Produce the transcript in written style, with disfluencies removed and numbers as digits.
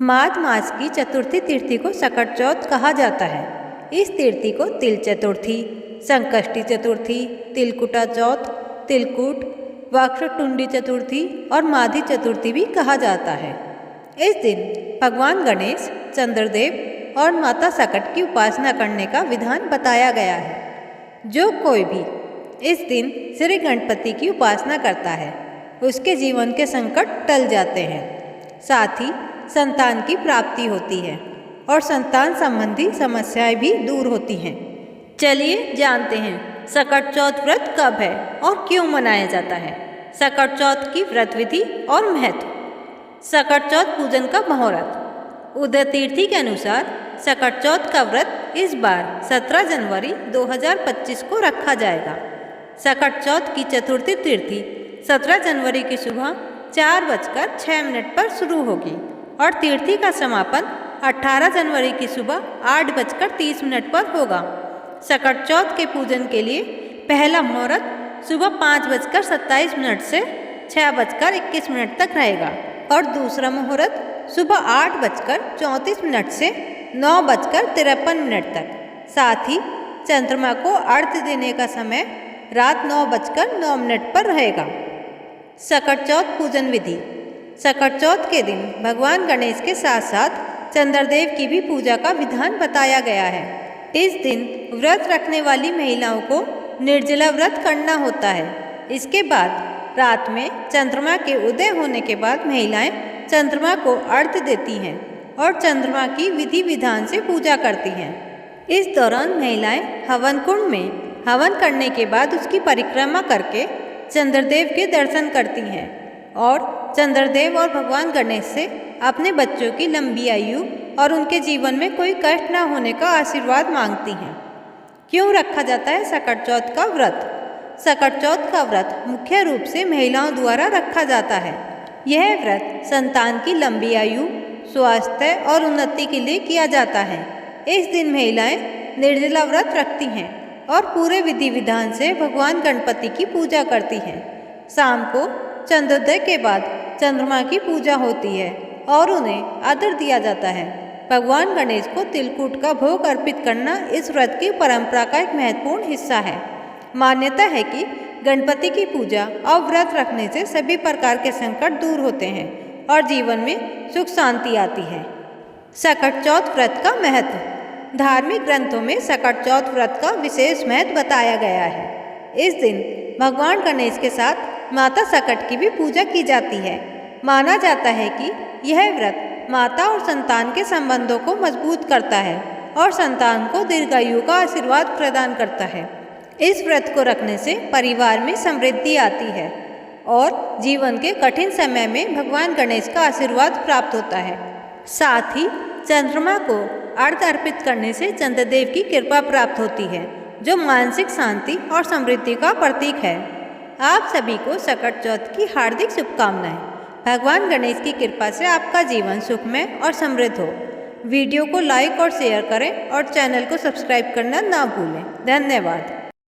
माघ मास की चतुर्थी तिथि को सकट चौथ कहा जाता है। इस तिथि को तिल चतुर्थी, संकष्टी चतुर्थी, तिलकुटा चौथ, तिलकुट, वक्रतुंडी चतुर्थी और माधी चतुर्थी भी कहा जाता है। इस दिन भगवान गणेश, चंद्रदेव और माता सकट की उपासना करने का विधान बताया गया है। जो कोई भी इस दिन श्री गणपति की उपासना करता है उसके जीवन के संकट टल जाते हैं, साथ ही संतान की प्राप्ति होती है और संतान संबंधी समस्याएं भी दूर होती हैं। चलिए जानते हैं सकट चौथ व्रत कब है और क्यों मनाया जाता है। सकट चौथ की व्रत विधि और महत्व। सकट चौथ पूजन का मुहूर्त। उदय तीर्थी के अनुसार सकट चौथ का व्रत इस बार 17 जनवरी 2025 को रखा जाएगा। सकट चौथ की चतुर्थी तिथि 17 जनवरी की सुबह 4:06 पर शुरू होगी और तिथि का समापन 18 जनवरी की सुबह 8:30 पर होगा। सकट चौथ के पूजन के लिए पहला मुहूर्त सुबह 5:27 से 6:21 तक रहेगा और दूसरा मुहूर्त सुबह 8:34 से 9:53 तक। साथ ही चंद्रमा को अर्घ्य देने का समय रात 9:09 पर रहेगा। सकट चौथ पूजन विधि। सकट चौथ के दिन भगवान गणेश के साथ साथ चंद्रदेव की भी पूजा का विधान बताया गया है। इस दिन व्रत रखने वाली महिलाओं को निर्जला व्रत करना होता है। इसके बाद रात में चंद्रमा के उदय होने के बाद महिलाएं चंद्रमा को अर्घ्य देती हैं और चंद्रमा की विधि विधान से पूजा करती हैं। इस दौरान महिलाएं हवन कुंड में हवन करने के बाद उसकी परिक्रमा करके चंद्रदेव के दर्शन करती हैं और चंद्रदेव और भगवान गणेश से अपने बच्चों की लंबी आयु और उनके जीवन में कोई कष्ट न होने का आशीर्वाद मांगती हैं। क्यों रखा जाता है सकट चौथ का व्रत? सकट चौथ का व्रत मुख्य रूप से महिलाओं द्वारा रखा जाता है। यह व्रत संतान की लंबी आयु, स्वास्थ्य और उन्नति के लिए किया जाता है। इस दिन महिलाएं निर्जला व्रत रखती हैं और पूरे विधि विधान से भगवान गणपति की पूजा करती हैं। शाम को चंद्रोदय के बाद चंद्रमा की पूजा होती है और उन्हें आदर दिया जाता है। भगवान गणेश को तिलकुट का भोग अर्पित करना इस व्रत की परंपरा का एक महत्वपूर्ण हिस्सा है। मान्यता है कि गणपति की पूजा और व्रत रखने से सभी प्रकार के संकट दूर होते हैं और जीवन में सुख शांति आती है। सकट चौथ व्रत का महत्व। धार्मिक ग्रंथों में सकट चौथ व्रत का विशेष महत्व बताया गया है। इस दिन भगवान गणेश के साथ माता सकट की भी पूजा की जाती है। माना जाता है कि यह व्रत माता और संतान के संबंधों को मजबूत करता है और संतान को दीर्घायु का आशीर्वाद प्रदान करता है। इस व्रत को रखने से परिवार में समृद्धि आती है और जीवन के कठिन समय में भगवान गणेश का आशीर्वाद प्राप्त होता है। साथ ही चंद्रमा को अर्घ्य अर्पित करने से चंद्रदेव की कृपा प्राप्त होती है, जो मानसिक शांति और समृद्धि का प्रतीक है। आप सभी को सकट चौथ की हार्दिक शुभकामनाएं। भगवान गणेश की कृपा से आपका जीवन सुखमय और समृद्ध हो। वीडियो को लाइक और शेयर करें और चैनल को सब्सक्राइब करना ना भूलें। धन्यवाद।